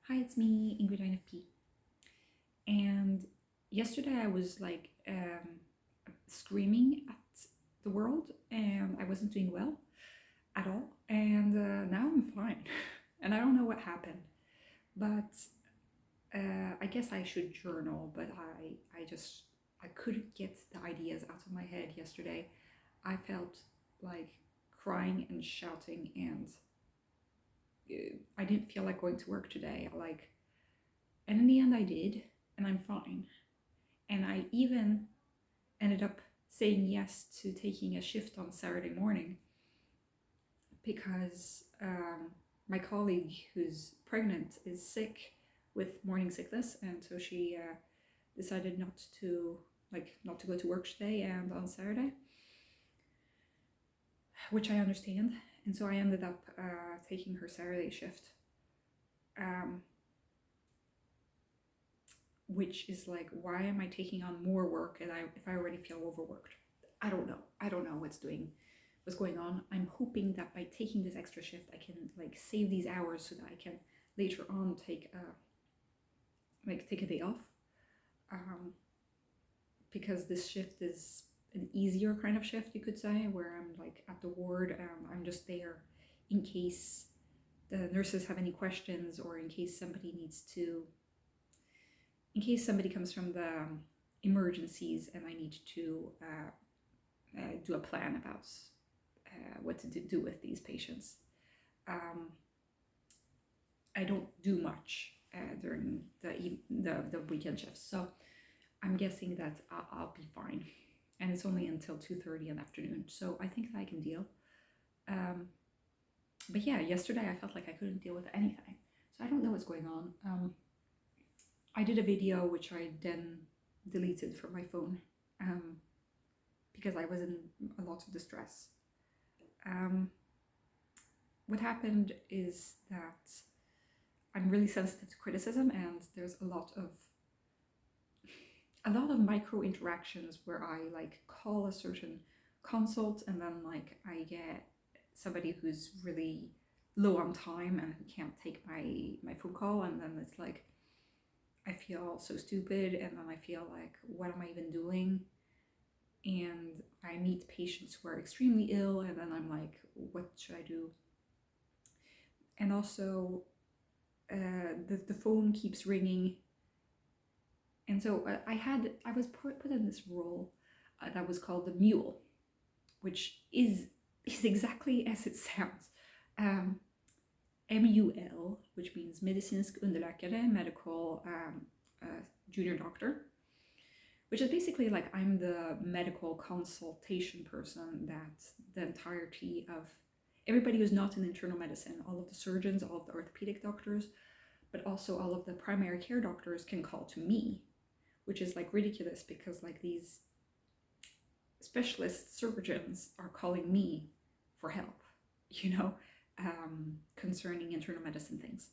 Hi, it's me, Ingrid INFP. And yesterday I was like screaming at the world and I wasn't doing well at all. And now I'm fine. And I don't know what happened. But I guess I should journal, but I couldn't get the ideas out of my head yesterday. I felt like crying and shouting and I didn't feel like going to work today. And in the end I did, and I'm fine. And I even ended up saying yes to taking a shift on Saturday morning because my colleague who's pregnant is sick with morning sickness, and so she decided not to go to work today and on Saturday, which I understand. And so I ended up taking her Saturday shift, which is like, why am I taking on more work and if I already feel overworked? I don't know. I don't know what's going on. I'm hoping that by taking this extra shift, I can like save these hours so that I can later on take a day off, because this shift is an easier kind of shift, you could say, where I'm like at the ward and I'm just there in case the nurses have any questions or in case somebody comes from the emergencies and I need to do a plan about what to do with these patients. I don't do much during the weekend shifts, so I'm guessing that I'll be fine. And it's only until 2:30 in the afternoon, so I think that I can deal. But yeah, yesterday I felt like I couldn't deal with anything, so I don't know what's going on. I did a video which I then deleted from my phone because I was in a lot of distress. What happened is that I'm really sensitive to criticism, and there's a lot of micro interactions where I like call a certain consult and then like I get somebody who's really low on time and who can't take my phone call, and then it's like I feel so stupid, and then I feel like, what am I even doing? And I meet patients who are extremely ill, and then I'm like, what should I do? And also the phone keeps ringing, and so I was put in this role that was called the mule, which is exactly as it sounds. MUL, which means medicinsk underläkare, medical junior doctor, which is basically like I'm the medical consultation person that the entirety of everybody who's not in internal medicine, all of the surgeons, all of the orthopedic doctors, but also all of the primary care doctors can call to me, which is like ridiculous because like these specialist surgeons are calling me for help, concerning internal medicine things.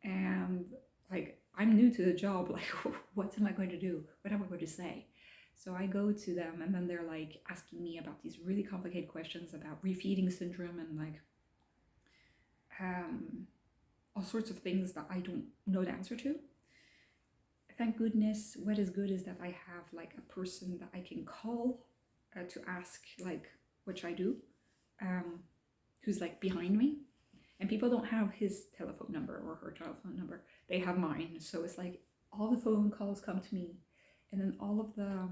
And like, I'm new to the job, like, what am I going to do? What am I going to say? So I go to them, and then they're like asking me about these really complicated questions about refeeding syndrome and like all sorts of things that I don't know the answer to. Thank goodness, what is good is that I have like a person that I can call to ask like what should I do, who's like behind me. And people don't have his telephone number or her telephone number, they have mine. So it's like all the phone calls come to me, and then all of the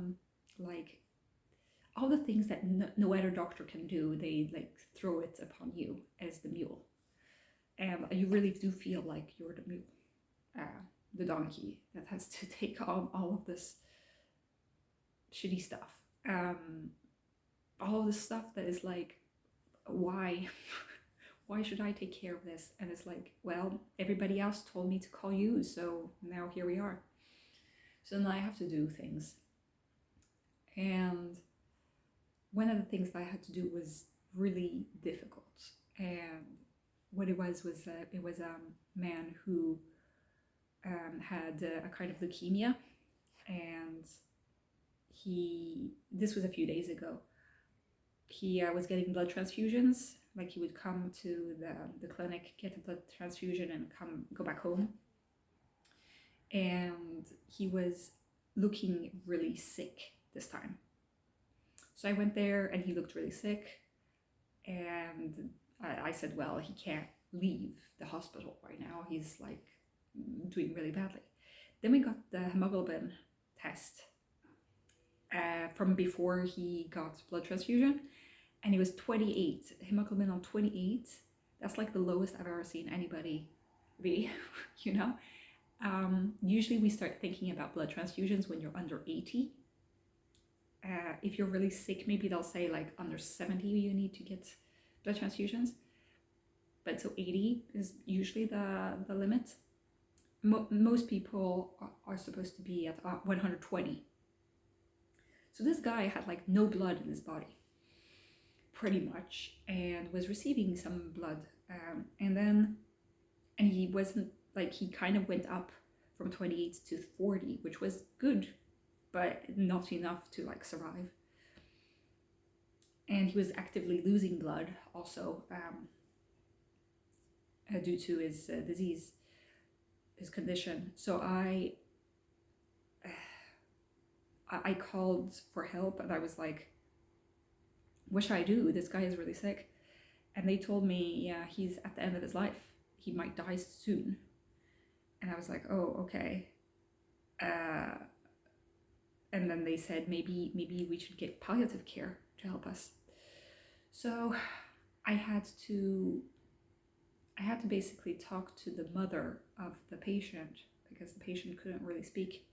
all the things that no other doctor can do, they like throw it upon you as the mule. And you really do feel like you're the mule, the donkey that has to take on all of this shitty stuff, all of this stuff that is like, why why should I take care of this? And it's like, well, everybody else told me to call you, so now here we are. So now I have to do things. And one of the things that I had to do was really difficult. And what it was it was a man who had a kind of leukemia, and this was a few days ago. He was getting blood transfusions Like he would come to the clinic, get a blood transfusion, and go back home. And he was looking really sick this time. So I went there and he looked really sick. And I said, well, he can't leave the hospital right now. He's like doing really badly. Then we got the hemoglobin test from before he got blood transfusion, and he was 28. Hemoglobin on 28. That's like the lowest I've ever seen anybody be, you know? Usually we start thinking about blood transfusions when you're under 80. If you're really sick, maybe they'll say like under 70 you need to get blood transfusions. But so 80 is usually the limit. Most people are supposed to be at 120. So this guy had like no blood in his body, pretty much, and was receiving some blood. And he wasn't, like, he kind of went up from 28 to 40, which was good, but not enough to like survive. And he was actively losing blood also due to his disease, his condition. So I called for help, and I was like, what should I do? This guy is really sick. And they told me, yeah, he's at the end of his life. He might die soon. And I was like, oh, okay. And then they said, maybe we should get palliative care to help us. So I had to basically talk to the mother of the patient, because the patient couldn't really speak.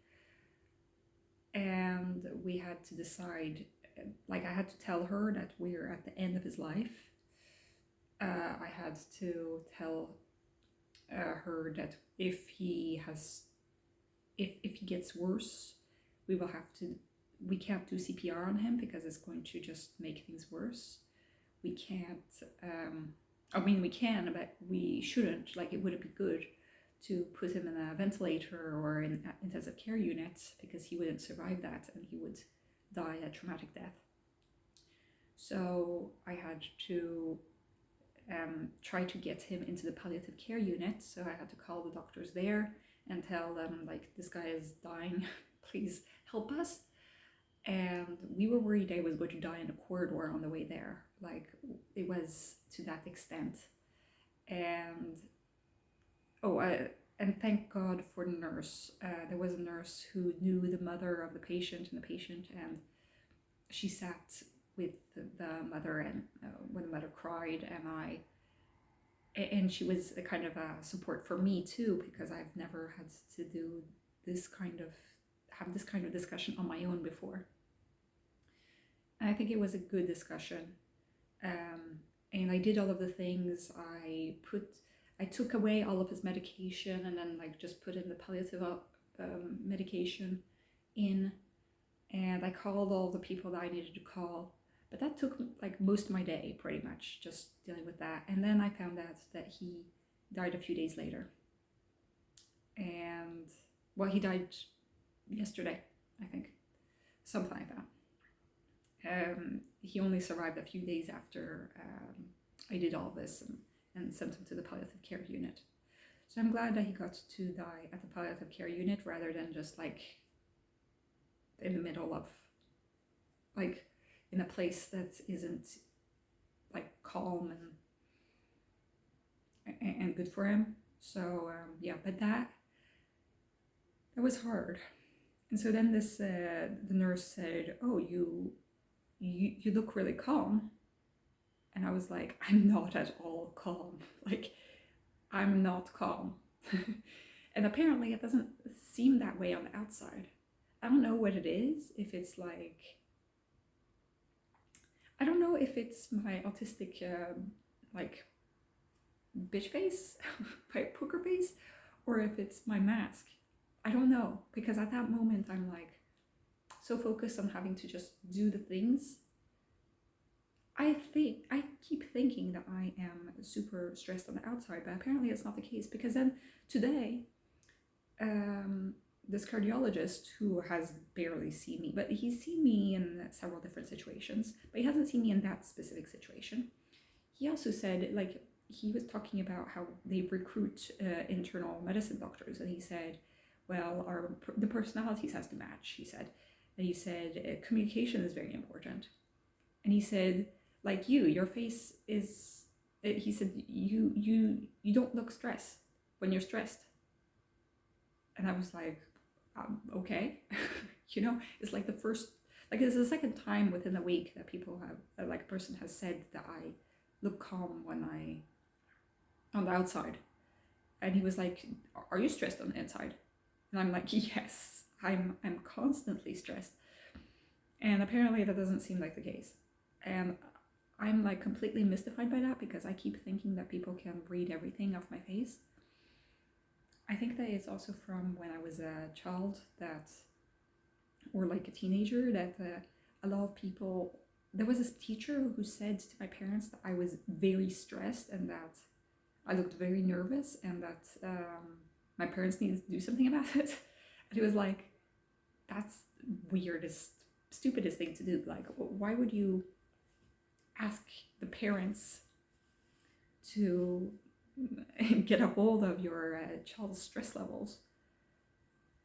And we had to decide, like, I had to tell her that we're at the end of his life. I had to tell her that if he gets worse, we can't do CPR on him because it's going to just make things worse. We can't, we can, but we shouldn't. Like, it wouldn't be good to put him in a ventilator or in an intensive care unit, because he wouldn't survive that and he would die a traumatic death. So I had to try to get him into the palliative care unit. So I had to call the doctors there and tell them, like, this guy is dying, please help us. And we were worried I was going to die in a corridor on the way there. Like, it was to that extent. And and thank God for the nurse. There was a nurse who knew the mother of the patient and she sat with the mother, and when the mother cried, and she was a kind of a support for me too, because I've never had to do have this kind of discussion on my own before. And I think it was a good discussion. And I did all of the things. I took away all of his medication and then like just put in the palliative medication in, and I called all the people that I needed to call. But that took like most of my day, pretty much, just dealing with that. And then I found out that he died a few days later. And, well, he died yesterday, I think. Something like that. He only survived a few days after I did all this and sent him to the palliative care unit. So I'm glad that he got to die at the palliative care unit rather than just like in the middle of, like, in a place that isn't like calm and good for him. So yeah, but that was hard. And so then this the nurse said, oh, you look really calm. And I was like, I'm not at all calm. Like, I'm not calm. And apparently it doesn't seem that way on the outside. I don't know what it is, if it's like, I don't know if it's my autistic like bitch face, my poker face, or if it's my mask. I don't know, because at that moment I'm like so focused on having to just do the things. I keep thinking that I am super stressed on the outside, but apparently it's not the case, because then today this cardiologist, who has barely seen me, but he's seen me in several different situations, but he hasn't seen me in that specific situation. he also said, like, he was talking about how they recruit internal medicine doctors, and he said, well, the personalities has to match, he said. And he said communication is very important. And he said, like, your face is, he said, you don't look stressed when you're stressed. And I was like, okay. It's like the first, like, it's the second time within a week that people have, like, a person has said that I look calm when I on the outside. And he was like, are you stressed on the inside? And I'm like, yes, I'm constantly stressed. And apparently that doesn't seem like the case. And I'm like completely mystified by that, because I keep thinking that people can read everything off my face. I think that it's also from when I was a child, that, or like a teenager, that a lot of people, there was this teacher who said to my parents that I was very stressed and that I looked very nervous, and that my parents needed to do something about it. And it was like, that's weirdest, stupidest thing to do. Like, why would you ask the parents to get a hold of your child's stress levels?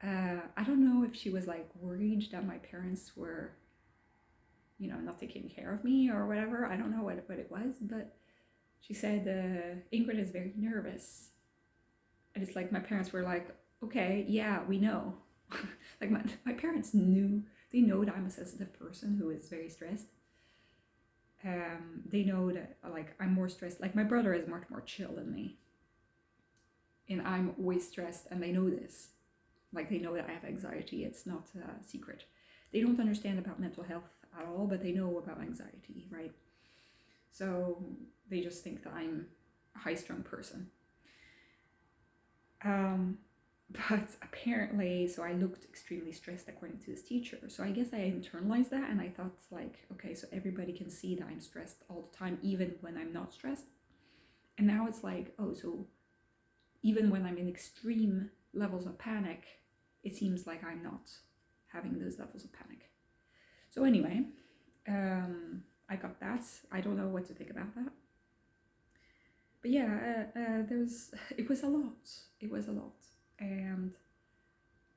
I don't know if she was like worried that my parents were, not taking care of me or whatever. I don't know what it was, but she said, Ingrid is very nervous. And it's like my parents were like, okay, yeah, we know. Like my parents knew, they know that I'm a sensitive person who is very stressed. They know that, like, I'm more stressed. Like, my brother is much more chill than me. And I'm always stressed, and they know this. Like, they know that I have anxiety. It's not a secret. They don't understand about mental health at all, but they know about anxiety, right? So they just think that I'm a high-strung person. But apparently, so I looked extremely stressed according to this teacher. So I guess I internalized that, and I thought, like, okay, so everybody can see that I'm stressed all the time, even when I'm not stressed. And now it's like, oh, so even when I'm in extreme levels of panic, it seems like I'm not having those levels of panic. So anyway, I got that. I don't know what to think about that. But yeah, it was a lot. It was a lot. And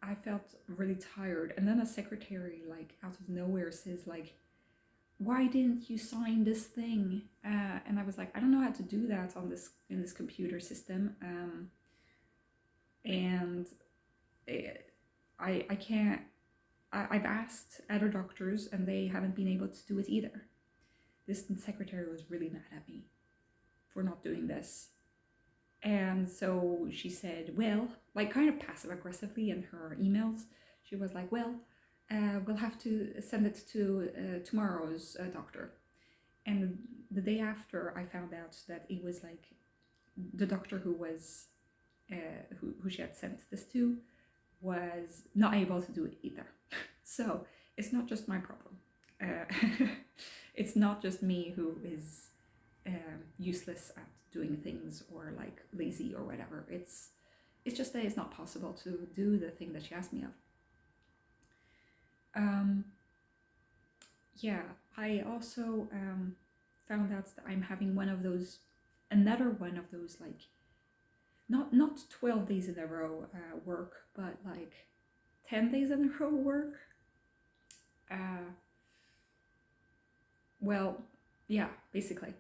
I felt really tired. And then a secretary, like, out of nowhere says, like, why didn't you sign this thing? And I was like, I don't know how to do that in this computer system. And I can't. I've asked other doctors, and they haven't been able to do it either. This secretary was really mad at me for not doing this. And so she said, well, like, kind of passive aggressively in her emails, she was like, well, we'll have to send it to tomorrow's doctor. And the day after, I found out that it was like the doctor who was who she had sent this to was not able to do it either. So it's not just my problem. It's not just me who is useless at doing things, or like lazy or whatever. It's just that it's not possible to do the thing that she asked me of. Yeah, I also found out that I'm having another one of those, like, not 12 days in a row work, but like 10 days in a row work. Well, yeah, basically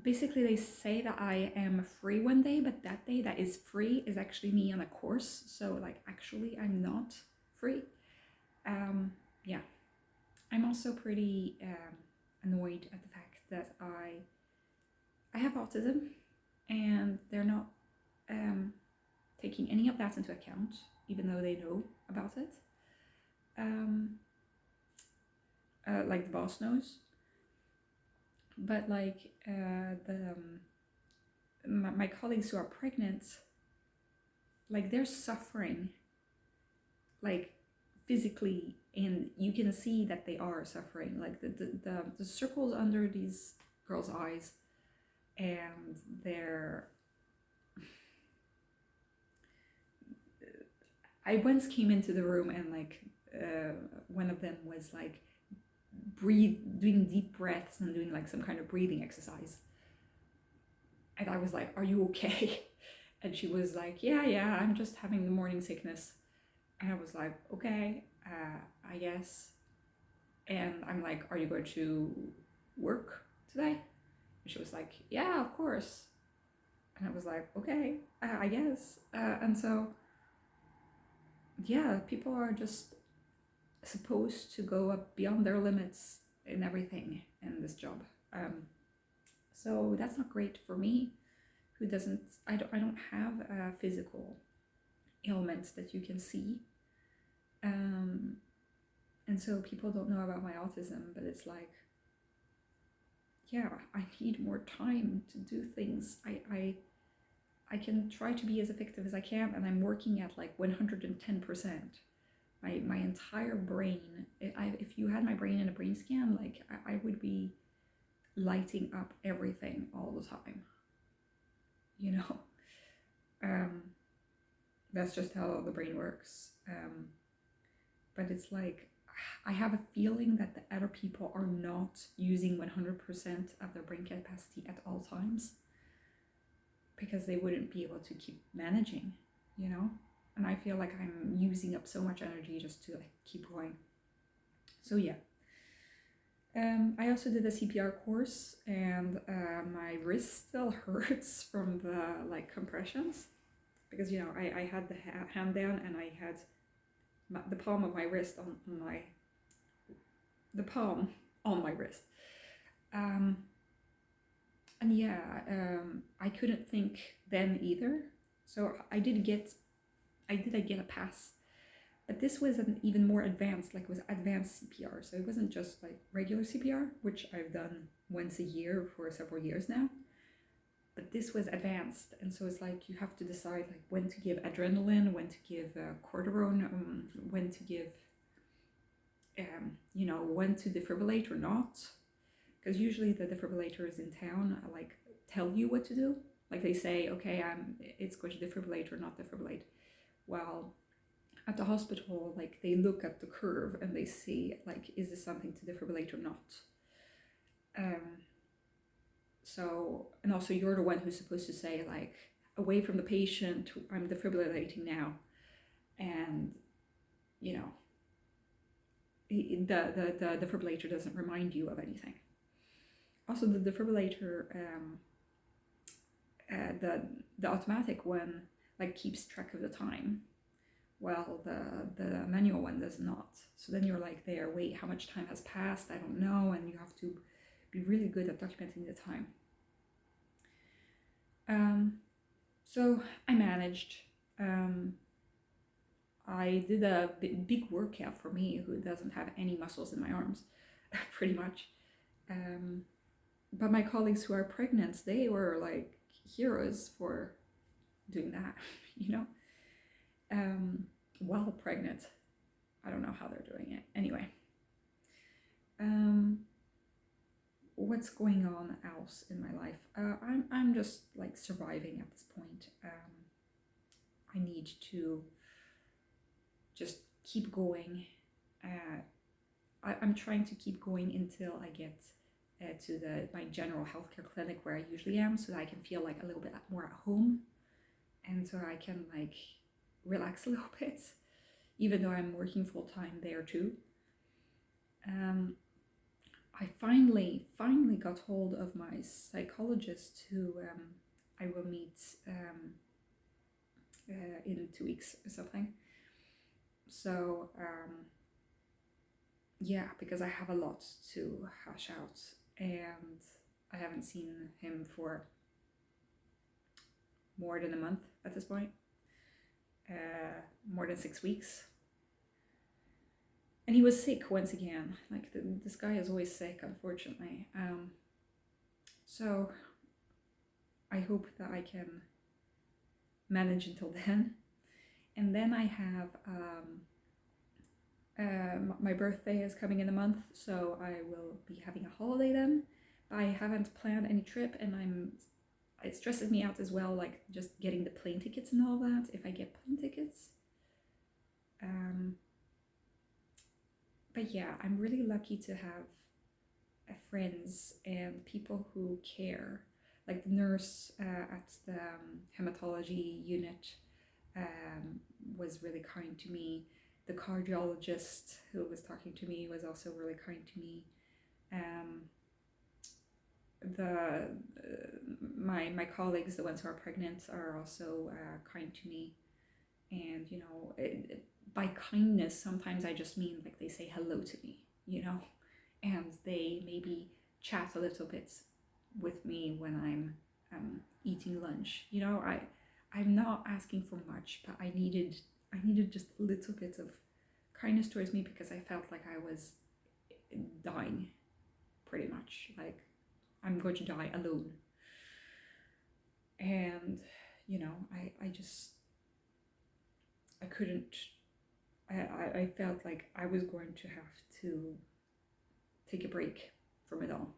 they say that I am free one day, but that day that is free is actually me on a course. So, like, actually I'm not free. Yeah, I'm also pretty annoyed at the fact that I have autism, and they're not taking any of that into account, even though they know about it. Like, the boss knows, but like my colleagues who are pregnant, like, they're suffering, like, physically, and you can see that they are suffering, like the circles under these girls' eyes, and I once came into the room, and like one of them was like doing deep breaths and doing like some kind of breathing exercise. And I was like, "Are you okay?" And she was like, "Yeah, I'm just having the morning sickness." And I was like, "Okay, I guess." And I'm like, "Are you going to work today?" And she was like, "Yeah, of course." And I was like, "Okay, I guess." And so, yeah, people are just supposed to go up beyond their limits in everything in this job. So that's not great for me, who doesn't. I don't have physical ailments that you can see. Um, and so people don't know about my autism, but it's like, yeah, I need more time to do things. I can try to be as effective as I can, and I'm working at like 110%. My entire brain, if you had my brain in a brain scan, like I would be lighting up everything all the time, you know. um, that's just how the brain works. But it's like, I have a feeling that the other people are not using 100% of their brain capacity at all times, because they wouldn't be able to keep managing, you know. And I feel like I'm using up so much energy just to like keep going. So yeah. I also did a CPR course, and my wrist still hurts from the like compressions, because, you know, I had the hand down, and I had the palm of my wrist on the palm on my wrist. And yeah, I couldn't think then either. So I did get a pass, but this was an even more advanced, like it was advanced CPR. So it wasn't just like regular CPR, which I've done once a year for several years now. But this was advanced, and so it's like you have to decide like when to give adrenaline, when to give cortisone, when to give, you know, when to defibrillate or not. Because usually the defibrillators in town like tell you what to do. Like they say, okay, it's going to defibrillate or not defibrillate. Well, at the hospital, like they look at the curve and they see like, is this something to defibrillate or not? So, and also you're the one who's supposed to say like, away from the patient, I'm defibrillating now. And, you know, the defibrillator doesn't remind you of anything. Also, the defibrillator, the automatic one like keeps track of the time, while the manual one does not. So then you're like, there, wait, how much time has passed? I don't know, and you have to be really good at documenting the time. So I managed. I did a big workout for me, who doesn't have any muscles in my arms, pretty much. But my colleagues who are pregnant, they were like heroes for doing that, you know, while pregnant. I don't know how they're doing it. Anyway, what's going on else in my life? I'm just like surviving at this point. I need to just keep going. I'm trying to keep going until I get to my general healthcare clinic where I usually am, so that I can feel like a little bit more at home, and so I can like relax a little bit, even though I'm working full-time there too. I finally got hold of my psychologist, who I will meet in 2 weeks or something. So yeah, because I have a lot to hash out, and I haven't seen him for more than a month at this point, more than 6 weeks. And he was sick once again. Like this guy is always sick, unfortunately. So I hope that I can manage until then. And then I have my birthday is coming in a month, so I will be having a holiday then. I haven't planned any trip, and it stresses me out as well, like just getting the plane tickets and all that, if I get plane tickets. But yeah, I'm really lucky to have friends and people who care. Like the nurse at the hematology unit was really kind to me. The cardiologist who was talking to me was also really kind to me. The my colleagues, the ones who are pregnant, are also kind to me. And by kindness, sometimes I just mean like they say hello to me, and they maybe chat a little bit with me when I'm eating lunch. I'm not asking for much, but I needed just a little bit of kindness towards me, because I felt like I was dying, pretty much. Like, I'm going to die alone. And I couldn't. I felt like I was going to have to take a break from it all.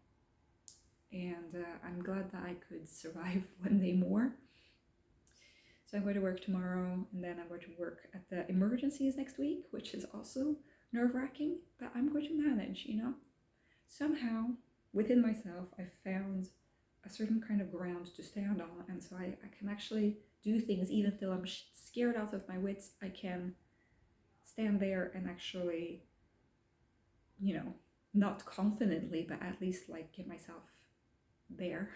And I'm glad that I could survive one day more. So I'm going to work tomorrow, and then I'm going to work at the emergencies next week, which is also nerve-wracking, but I'm going to manage, Somehow, within myself, I found a certain kind of ground to stand on, and so I can actually do things even though I'm scared out of my wits. I can stand there and actually, not confidently, but at least like get myself there,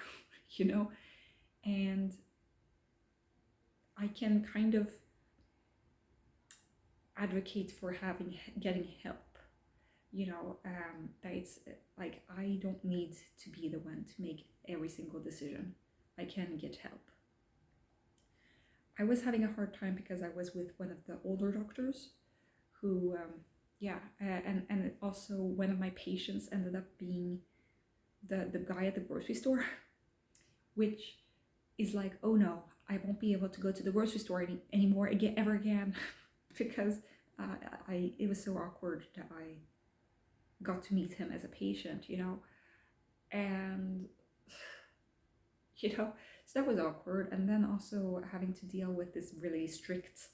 and I can kind of advocate for getting help, that it's like I don't need to be the one to make every single decision. I can get help. I was having a hard time because I was with one of the older doctors who, and also one of my patients ended up being the guy at the grocery store, which is like, oh no, I won't be able to go to the grocery store anymore ever again, because it was so awkward that I got to meet him as a patient, and so that was awkward. And then also having to deal with this really strict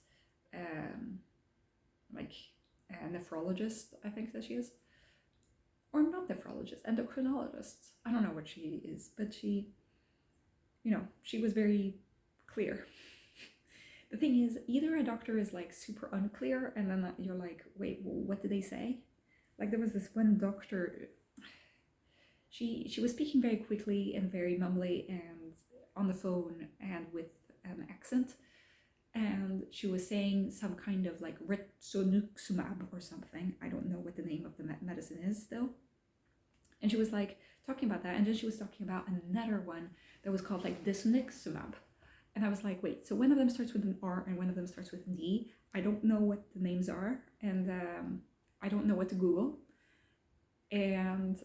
nephrologist, I think that she is, or not nephrologist, endocrinologist, I don't know what she is, but she was very clear. The thing is, either a doctor is like super unclear, and then you're like, wait, what did they say? Like, there was this one doctor, she was speaking very quickly and very mumbly and on the phone and with an accent, and she was saying some kind of like rituximab or something. I don't know what the name of the medicine is still. And she was like talking about that, and then she was talking about another one that was called like desuniximab. And I was like, wait, so one of them starts with an R and one of them starts with an D. I don't know what the names are, and I don't know what to Google. And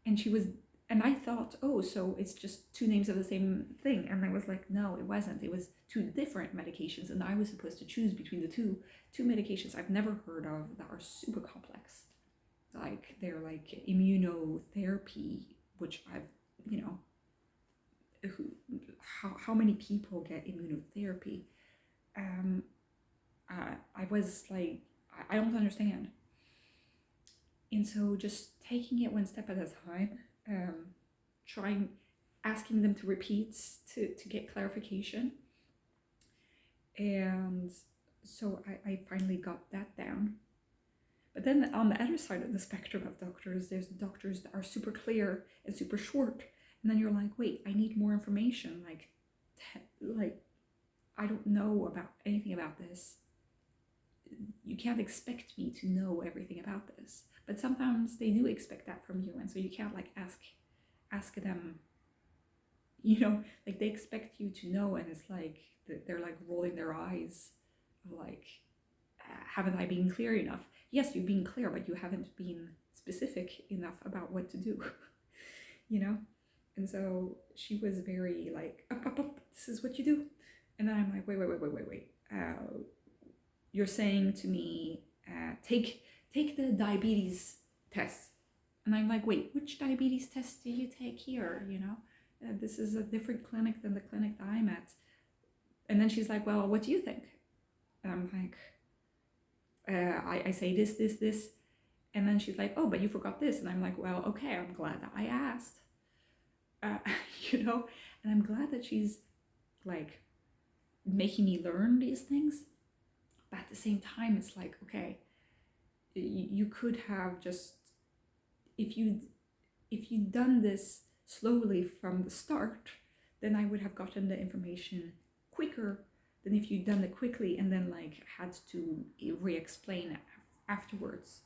and she was, and I thought, oh, so it's just two names of the same thing. And I was like, no, it wasn't. It was two different medications, and I was supposed to choose between the two medications I've never heard of that are super complex. Like, they're like immunotherapy, which I've, how many people get immunotherapy? I was like, I don't understand. And so just taking it one step at a time, asking them to repeat to get clarification. And so I finally got that down. But then on the other side of the spectrum of doctors, there's doctors that are super clear and super short. And then you're like, wait, I need more information. Like I don't know about anything about this. You can't expect me to know everything about this. But sometimes they do expect that from you, and so you can't like ask them, like they expect you to know, and it's like they're like rolling their eyes, like, haven't I been clear enough? Yes, you've been clear, but you haven't been specific enough about what to do, And so she was very like, up, this is what you do. And then I'm like, wait. You're saying to me, take the diabetes test. And I'm like, wait, which diabetes test do you take here? This is a different clinic than the clinic that I'm at. And then she's like, well, what do you think? And I'm like, I say this. And then she's like, oh, but you forgot this. And I'm like, well, okay, I'm glad that I asked. uh, you know, and I'm glad that she's like making me learn these things. But at the same time, it's like, okay, you could have just, if you'd done this slowly from the start, then I would have gotten the information quicker than if you'd done it quickly and then like had to re-explain it afterwards.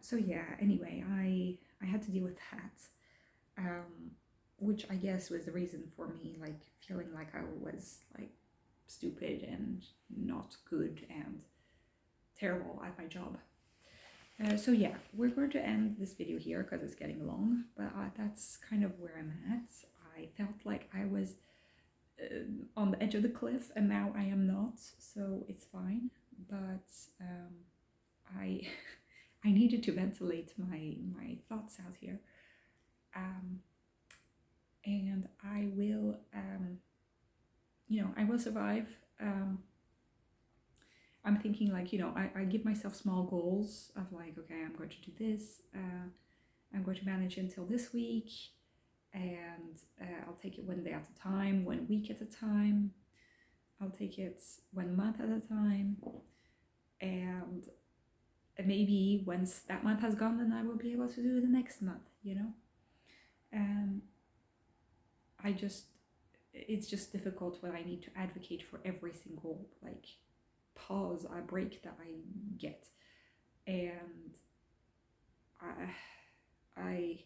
So yeah, anyway, I had to deal with that, which I guess was the reason for me like feeling like I was like stupid and not good and terrible at my job. So yeah, we're going to end this video here because it's getting long, but that's kind of where I'm at. I felt like I was on the edge of the cliff and now I am not, so it's fine. But I I needed to ventilate my thoughts out here, and I will I will survive. I'm thinking like, I give myself small goals of like, okay, I'm going to do this, I'm going to manage until this week, and I'll take it one day at a time, 1 week at a time, I'll take it 1 month at a time, and maybe once that month has gone, then I will be able to do the next month, and it's just difficult when I need to advocate for every single like pause or break that I get, and I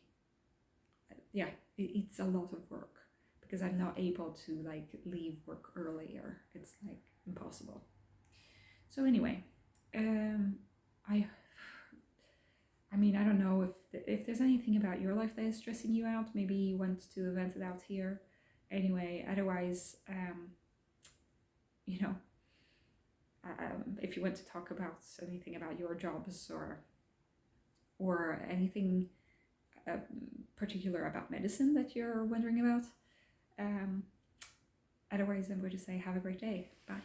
yeah, it's a lot of work because I'm not able to like leave work earlier. It's like impossible. So anyway, I mean, I don't know if there's anything about your life that is stressing you out. Maybe you want to vent it out here. Anyway, otherwise, if you want to talk about anything about your jobs or anything particular about medicine that you're wondering about, otherwise I'm going to say have a great day. Bye.